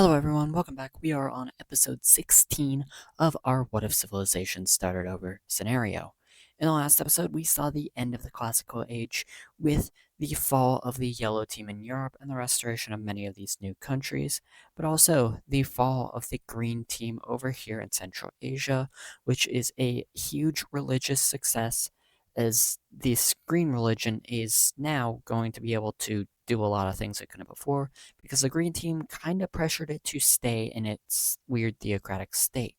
Hello everyone, welcome back. We are on episode 16 of our What If Civilization Started Over scenario. In the last episode, we saw the end of the Classical Age with the fall of the Yellow Team in Europe and the restoration of many of these new countries, but also the fall of the Green Team over here in Central Asia, which is a huge religious success as this green religion is now going to be able to do a lot of things it couldn't before because the green team kind of pressured it to stay in its weird theocratic state.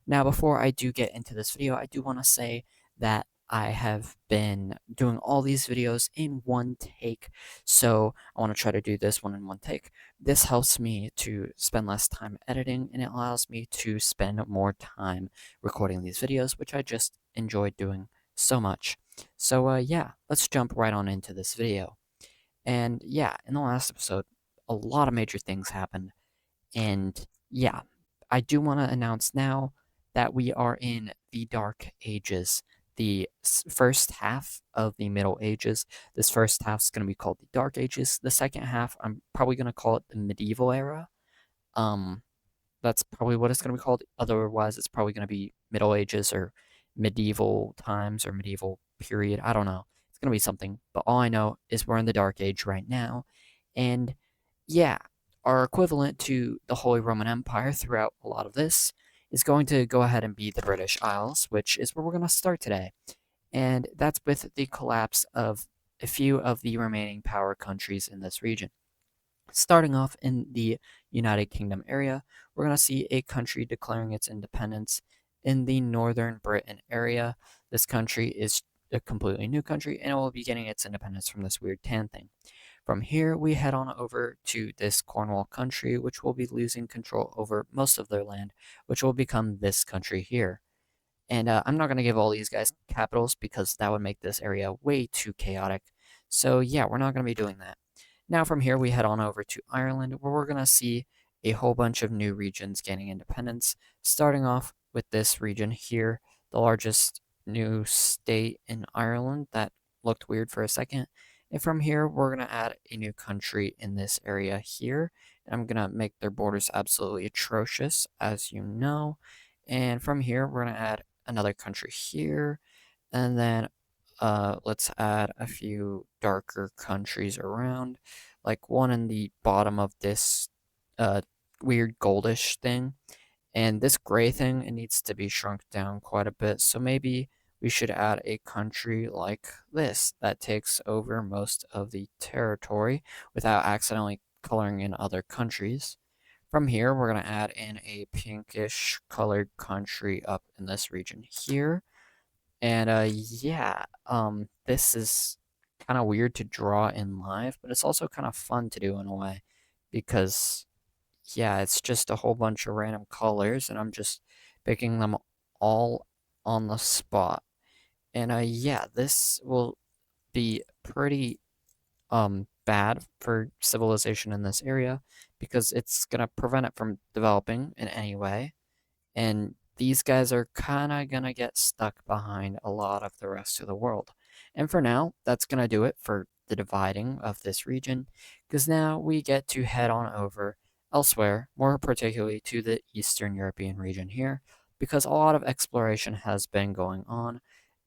Now, before I do get into this video, I do want to say that I have been doing all these videos in one take, so I want to try to do this one in one take. This helps me to spend less time editing, and it allows me to spend more time recording these videos, which I just enjoy doing so much. So yeah, let's jump right on into this video. And yeah, in the last episode, a lot of major things happened. And yeah, I do want to announce now that we are in the Dark Ages, the first half of the Middle Ages. This first half is going to be called the Dark Ages. The second half, I'm probably going to call it the Medieval Era. Um, that's probably what it's going to be called. Otherwise, it's probably going to be Middle Ages or Medieval Times or Medieval Period. I don't know. It's going to be something. But all I know is we're in the Dark Age right now. And yeah, our equivalent to the Holy Roman Empire throughout a lot of this is going to go ahead and be the British Isles, which is where we're going to start today. And that's with the collapse of a few of the remaining power countries in this region. Starting off in the United Kingdom area, we're going to see a country declaring its independence in the Northern Britain area. This country is a completely new country, and it will be getting its independence from this weird tan thing. From here, we head on over to this Cornwall country, which will be losing control over most of their land, which will become this country here. And I'm not going to give all these guys capitals because that would make this area way too chaotic. So yeah, we're not going to be doing that. Now from here, we head on over to Ireland, where we're going to see a whole bunch of new regions gaining independence, starting off with this region here, the largest new state in Ireland. That looked weird for a second. And from here, we're going to add a new country in this area here. And I'm going to make their borders absolutely atrocious, as you know. And from here, we're going to add another country here. And then let's add a few darker countries around, like one in the bottom of this uh, weird goldish thing. And this gray thing, it needs to be shrunk down quite a bit. So maybe we should add a country like this that takes over most of the territory without accidentally coloring in other countries. From here, we're going to add in a pinkish colored country up in this region here. And yeah, this is kind of weird to draw in live, but it's also kind of fun to do in a way because yeah, it's just a whole bunch of random colors and I'm just picking them all on the spot. And yeah, this will be pretty bad for civilization in this area because it's going to prevent it from developing in any way. And these guys are kind of going to get stuck behind a lot of the rest of the world. And for now, that's going to do it for the dividing of this region, because now we get to head on over elsewhere, more particularly to the Eastern European region here, because a lot of exploration has been going on,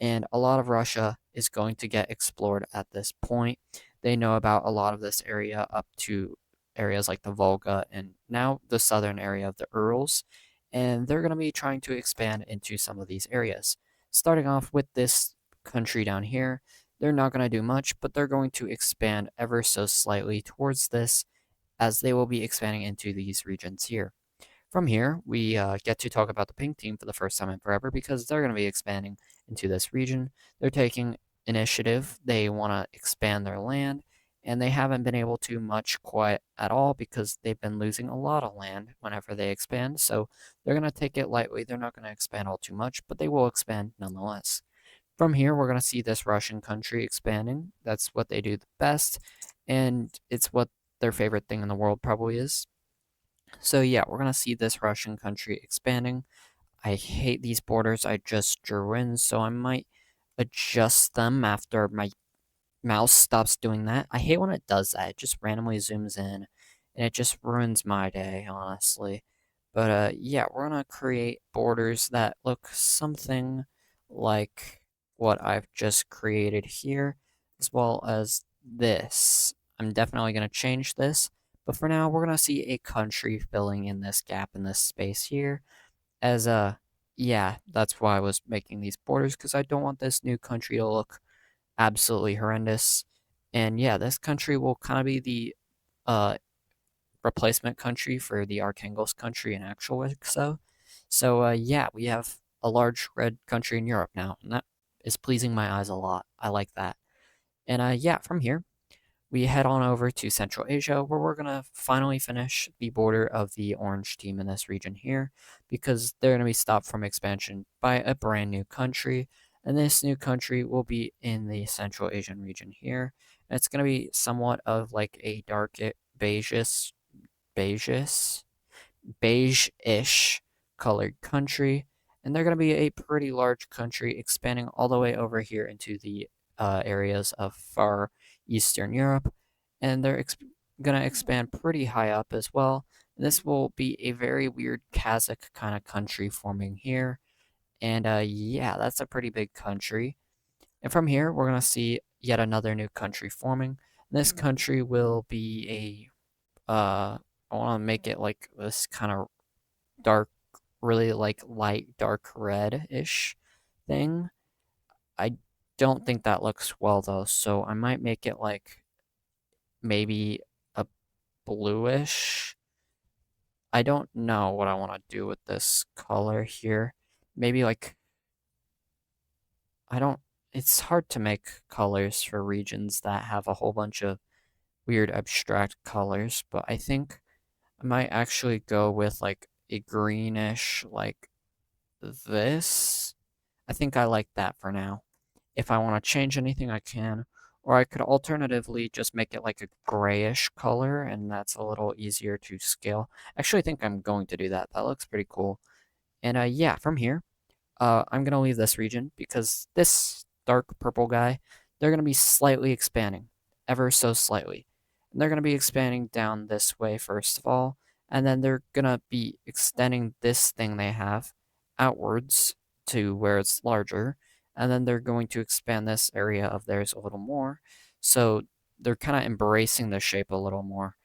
and a lot of Russia is going to get explored at this point. They know about a lot of this area up to areas like the Volga and now the southern area of the Urals, and they're going to be trying to expand into some of these areas. Starting off with this country down here, they're not going to do much, but they're going to expand ever so slightly towards this as they will be expanding into these regions here. From here, we get to talk about the pink team for the first time in forever because they're going to be expanding into this region. They're taking initiative. They want to expand their land, and they haven't been able to much quite at all because they've been losing a lot of land whenever they expand. So they're going to take it lightly. They're not going to expand all too much, but they will expand nonetheless. From here, we're going to see this Russian country expanding. That's what they do the best, and it's what their favorite thing in the world probably is. So yeah, we're going to see this Russian country expanding. I hate these borders I just drew in, so I might adjust them after my mouse stops doing that. I hate when it does that. It just randomly zooms in and it just ruins my day, honestly. But yeah, we're gonna create borders that look something like what I've just created here, as well as this. I'm definitely gonna change this, but for now, we're gonna see a country filling in this gap in this space here. As yeah, that's why I was making these borders because I don't want this new country to look absolutely horrendous. And yeah, this country will kind of be the uh replacement country for the Archangels country in actual Exo. So yeah, we have a large red country in Europe now, and that is pleasing my eyes a lot. I like that. And yeah, from here we head on over to Central Asia, where we're gonna finally finish the border of the orange team in this region here, because they're gonna be stopped from expansion by a brand new country, and this new country will be in the Central Asian region here. And it's gonna be somewhat of like a dark beige beige-ish colored country, and they're going to be a pretty large country expanding all the way over here into the areas of far Eastern Europe, and they're going to expand pretty high up as well. This will be a very weird Kazakh kind of country forming here, and yeah, that's a pretty big country. And from here, we're going to see yet another new country forming. This country will be I want to make it like this kind of dark, really like light dark red-ish thing. I don't think that looks well though, so I might make it like maybe a bluish. I don't know what I want to do with this color here. Maybe like I don't it's hard to make colors for regions that have a whole bunch of weird abstract colors, but I think I might actually go with like a greenish like this. I think I like that for now. If I want to change anything, I can. Or I could alternatively just make it like a grayish color, and that's a little easier to scale. Actually, I think I'm going to do that. That looks pretty cool. And yeah, from here, I'm going to leave this region because this dark purple guy, they're going to be slightly expanding, ever so slightly. And they're going to be expanding down this way, first of all, and then they're going to be extending this thing they have outwards to where it's larger, and then they're going to expand this area of theirs a little more. So they're kind of embracing the shape a little more.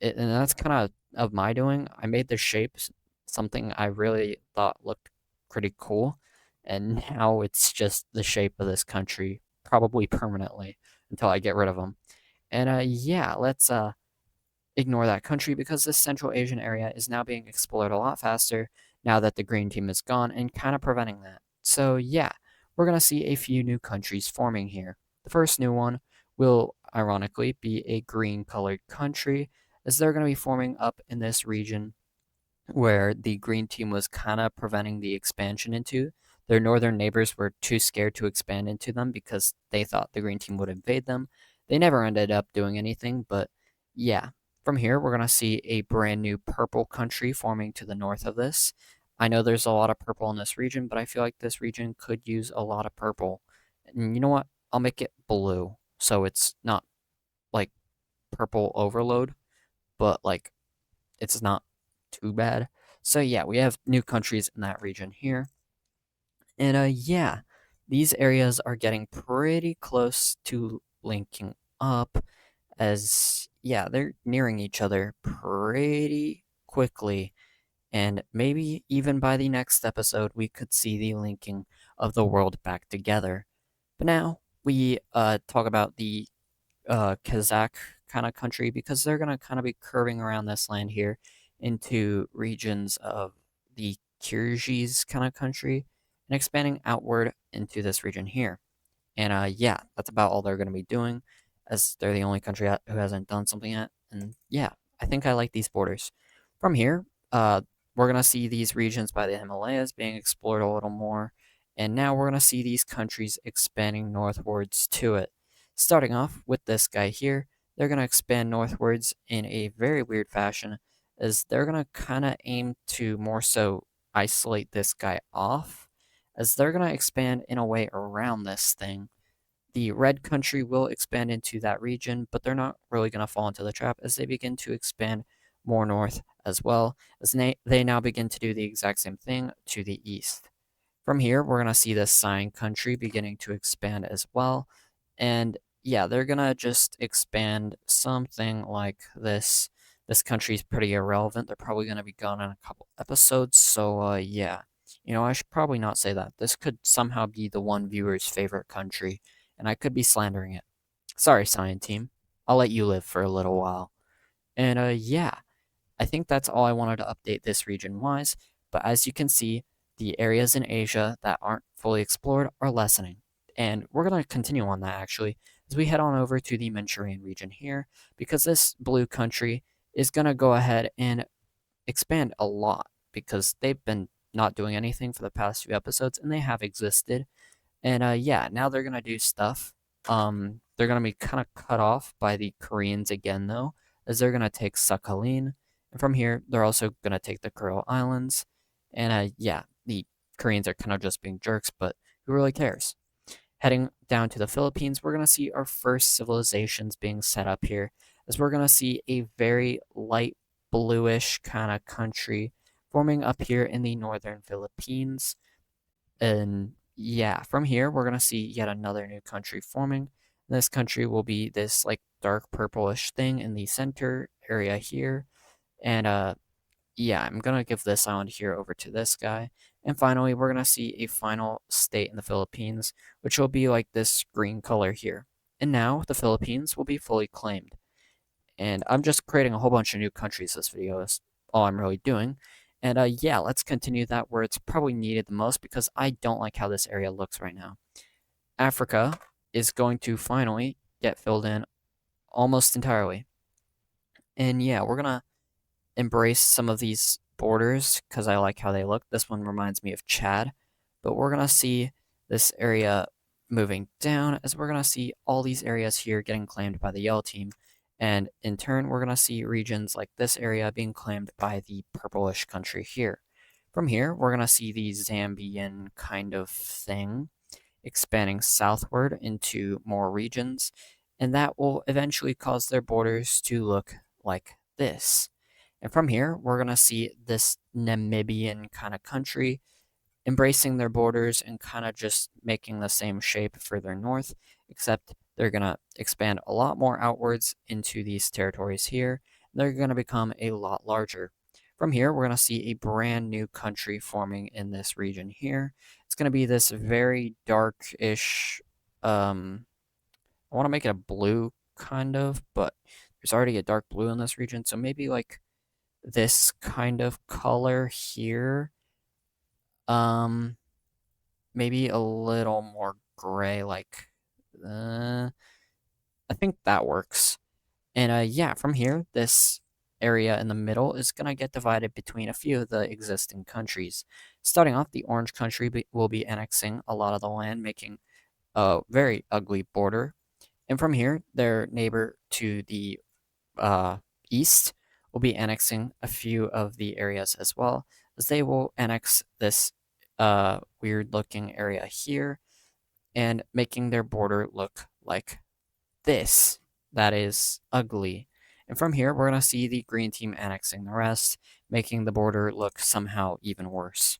And that's kind of my doing. I made the shapes something I really thought looked pretty cool, and now it's just the shape of this country, probably permanently until I get rid of them. And yeah, let's ignore that country because this Central Asian area is now being explored a lot faster now that the green team is gone and kind of preventing that. So yeah, we're gonna see a few new countries forming here. The first new one will ironically be a green colored country, as they're going to be forming up in this region where the green team was kind of preventing the expansion into. Their northern neighbors were too scared to expand into them because they thought the green team would invade them. They never ended up doing anything, but yeah. From here, we're going to see a brand new purple country forming to the north of this. I know there's a lot of purple in this region, but I feel like this region could use a lot of purple. And you know what? I'll make it blue so it's not like purple overload, but like it's not too bad. So yeah, we have new countries in that region here. And yeah, these areas are getting pretty close to linking up, as yeah, they're nearing each other pretty quickly. And maybe even by the next episode, we could see the linking of the world back together. But now we talk about the Kazakh kind of country, because they're going to kind of be curving around this land here into regions of the Kyrgyz kind of country and expanding outward into this region here. And yeah, that's about all they're going to be doing, as they're the only country who hasn't done something yet. And yeah, I think I like these borders. From here, we're going to see these regions by the Himalayas being explored a little more. And now we're going to see these countries expanding northwards to it. Starting off with this guy here, they're going to expand northwards in a very weird fashion, as they're going to kind of aim to more so isolate this guy off, as they're going to expand in a way around this thing. The red country will expand into that region, but they're not really going to fall into the trap as they begin to expand more north as well, as they now begin to do the exact same thing to the east. From here, we're going to see this cyan country beginning to expand as well. And yeah, they're going to just expand something like this. This country's pretty irrelevant. They're probably going to be gone in a couple episodes. So, yeah. I should probably not say that. This could somehow be the one viewer's favorite country, and I could be slandering it. Sorry, Cyan Team. I'll let you live for a little while. And, yeah. I think that's all I wanted to update this region wise, but as you can see, the areas in Asia that aren't fully explored are lessening. And we're going to continue on that actually as we head on over to the Manchurian region here, because this blue country is going to go ahead and expand a lot because they've been not doing anything for the past few episodes and they have existed. And yeah, now they're gonna do stuff. They're gonna be kind of cut off by the Koreans again, though, as they're gonna take Sakhalin, and from here they're also gonna take the Kuril Islands. And yeah, the Koreans are kind of just being jerks, but who really cares? Heading down to the Philippines, we're gonna see our first civilizations being set up here, as we're gonna see a very light bluish kind of country forming up here in the northern Philippines. And yeah, from here, we're going to see yet another new country forming. This country will be this like dark purplish thing in the center area here. And yeah, I'm going to give this island here over to this guy. And finally, we're going to see a final state in the Philippines, which will be like this green color here. And now the Philippines will be fully claimed. And I'm just creating a whole bunch of new countries this video is all I'm really doing. And yeah, let's continue that where it's probably needed the most because I don't like how this area looks right now. Africa is going to finally get filled in almost entirely. And yeah, we're going to embrace some of these borders because I like how they look. This one reminds me of Chad, but we're going to see this area moving down as we're going to see all these areas here getting claimed by the yellow team. And in turn, we're going to see regions like this area being claimed by the purplish country here. From here, we're going to see the Zambian kind of thing expanding southward into more regions, and that will eventually cause their borders to look like this. And from here, we're going to see this Namibian kind of country embracing their borders and kind of just making the same shape further north, except they're going to expand a lot more outwards into these territories here. They're going to become a lot larger. From here, we're going to see a brand new country forming in this region here. It's going to be this very dark-ish, I want to make it a blue kind of, but there's already a dark blue in this region, so maybe like this kind of color here. Maybe a little more gray, like, I think that works. And yeah, from here, this area in the middle is going to get divided between a few of the existing countries. Starting off, the orange country will be annexing a lot of the land, making a very ugly border. And from here, their neighbor to the east will be annexing a few of the areas as well, as they will annex this weird looking area here and making their border look like this. That is ugly. And from here, we're going to see the green team annexing the rest, making the border look somehow even worse.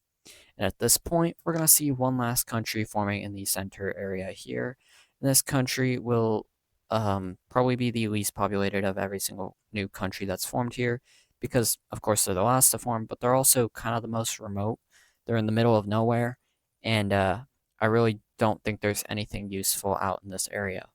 And at this point, we're going to see one last country forming in the center area here. And this country will probably be the least populated of every single new country that's formed here, because, of course, they're the last to form, but they're also kind of the most remote. They're in the middle of nowhere, and I really don't think there's anything useful out in this area.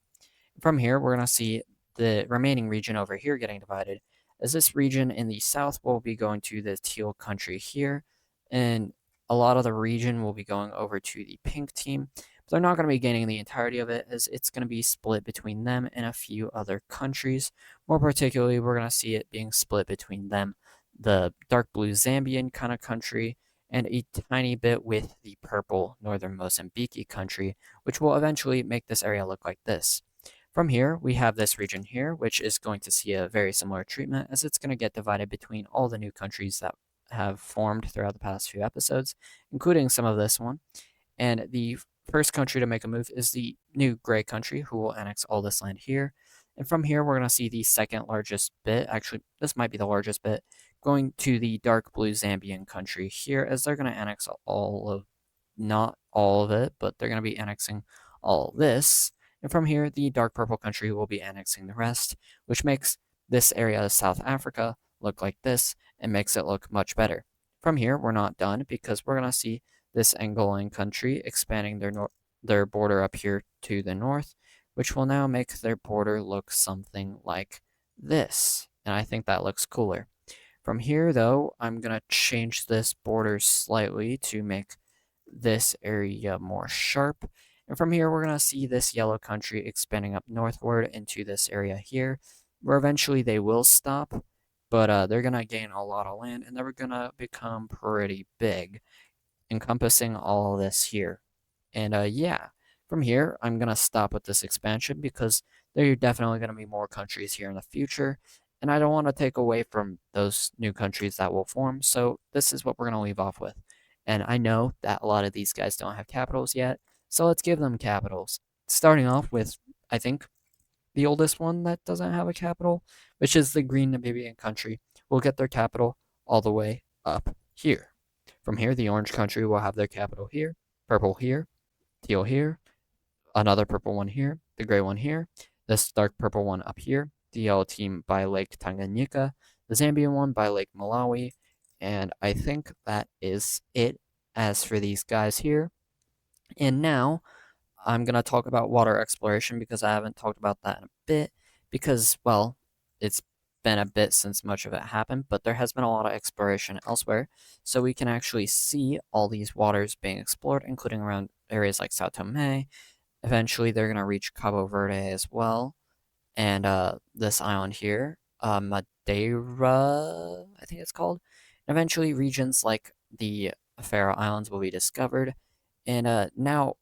From here, we're going to see the remaining region over here getting divided, as this region in the south will be going to the teal country here, and a lot of the region will be going over to the pink team. But they're not going to be gaining the entirety of it, as it's going to be split between them and a few other countries. More particularly, we're going to see it being split between them, the dark blue Zambian kind of country, and a tiny bit with the purple northern Mozambique country, which will eventually make this area look like this. From here, we have this region here, which is going to see a very similar treatment, as it's going to get divided between all the new countries that have formed throughout the past few episodes, including some of this one. And the first country to make a move is the new gray country, who will annex all this land here. And from here, we're going to see the second largest bit. Actually, this might be the largest bit, going to the dark blue Zambian country here, as they're going to annex all of, not all of it, but they're going to be annexing all this. And from here, the dark purple country will be annexing the rest, which makes this area of South Africa look like this and makes it look much better. From here, we're not done because we're going to see this Angolan country expanding their border up here to the north, which will now make their border look something like this. And I think that looks cooler. From here, though, I'm going to change this border slightly to make this area more sharp. And from here, we're going to see this yellow country expanding up northward into this area here, where eventually they will stop, but they're going to gain a lot of land, and they're going to become pretty big, encompassing all this here. And yeah, from here, I'm going to stop with this expansion because there are definitely going to be more countries here in the future, and I don't want to take away from those new countries that will form, so this is what we're going to leave off with. And I know that a lot of these guys don't have capitals yet, so let's give them capitals. Starting off with, I think, the oldest one that doesn't have a capital, which is the Green Namibian country, will get their capital all the way up here. From here, the orange country will have their capital here, purple here, teal here, another purple one here, the gray one here, this dark purple one up here, the yellow team by Lake Tanganyika, the Zambian one by Lake Malawi, and I think that is it as for these guys here. And now I'm going to talk about water exploration because I haven't talked about that in a bit because, well, it's been a bit since much of it happened, but there has been a lot of exploration elsewhere, so we can actually see all these waters being explored, including around areas like Sao Tome. Eventually, they're going to reach Cabo Verde as well, and this island here, Madeira, I think it's called. And eventually, regions like the Faroe Islands will be discovered, and now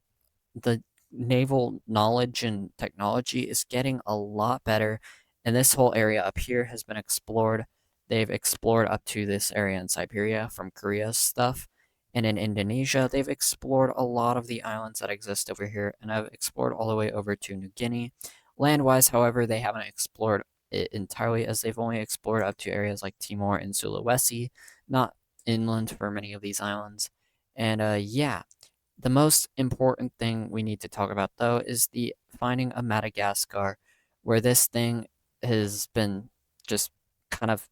the naval knowledge and technology is getting a lot better, and this whole area up here has been explored. They've explored up to this area in Siberia from Korea's stuff, and in Indonesia, they've explored a lot of the islands that exist over here, and have explored all the way over to New Guinea. Land-wise, however, they haven't explored it entirely, as they've only explored up to areas like Timor and Sulawesi, not inland for many of these islands. And yeah, the most important thing we need to talk about, though, is the finding of Madagascar, where this thing has been just kind of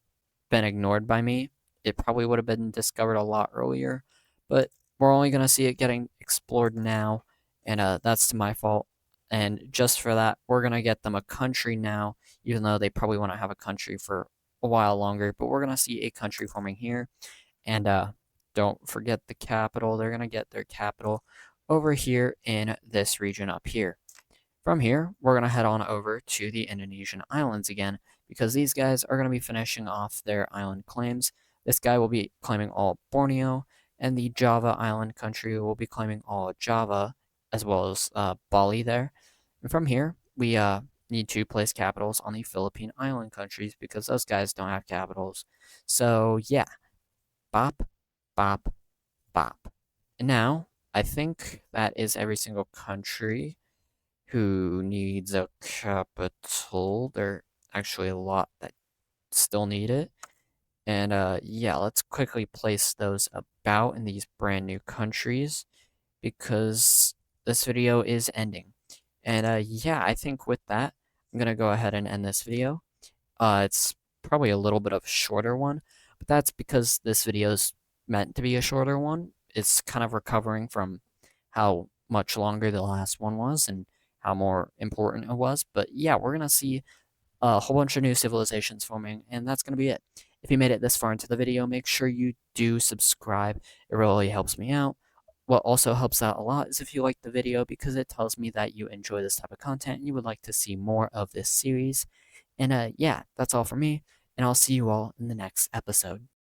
been ignored by me. It probably would have been discovered a lot earlier, but we're only going to see it getting explored now, and that's to my fault. And just for that, we're going to get them a country now, even though they probably want to have a country for a while longer, but we're going to see a country forming here, and don't forget the capital. They're going to get their capital over here in this region up here. From here, we're going to head on over to the Indonesian islands again, because these guys are going to be finishing off their island claims. This guy will be claiming all Borneo, and the Java island country will be claiming all Java, as well as Bali there. And from here, we need to place capitals on the Philippine island countries, because those guys don't have capitals. So yeah, bop, bop, bop. And now, I think that is every single country who needs a capital. There are actually a lot that still need it. And yeah, let's quickly place those about in these brand new countries, because this video is ending. And yeah, I think with that, I'm going to go ahead and end this video. It's probably a little bit of a shorter one, but that's because this video is meant to be a shorter one. It's kind of recovering from how much longer the last one was and how more important it was. But yeah, we're going to see a whole bunch of new civilizations forming, and that's going to be it. If you made it this far into the video, make sure you do subscribe. It really helps me out. What also helps out a lot is if you like the video, because it tells me that you enjoy this type of content and you would like to see more of this series. And yeah, that's all for me, and I'll see you all in the next episode.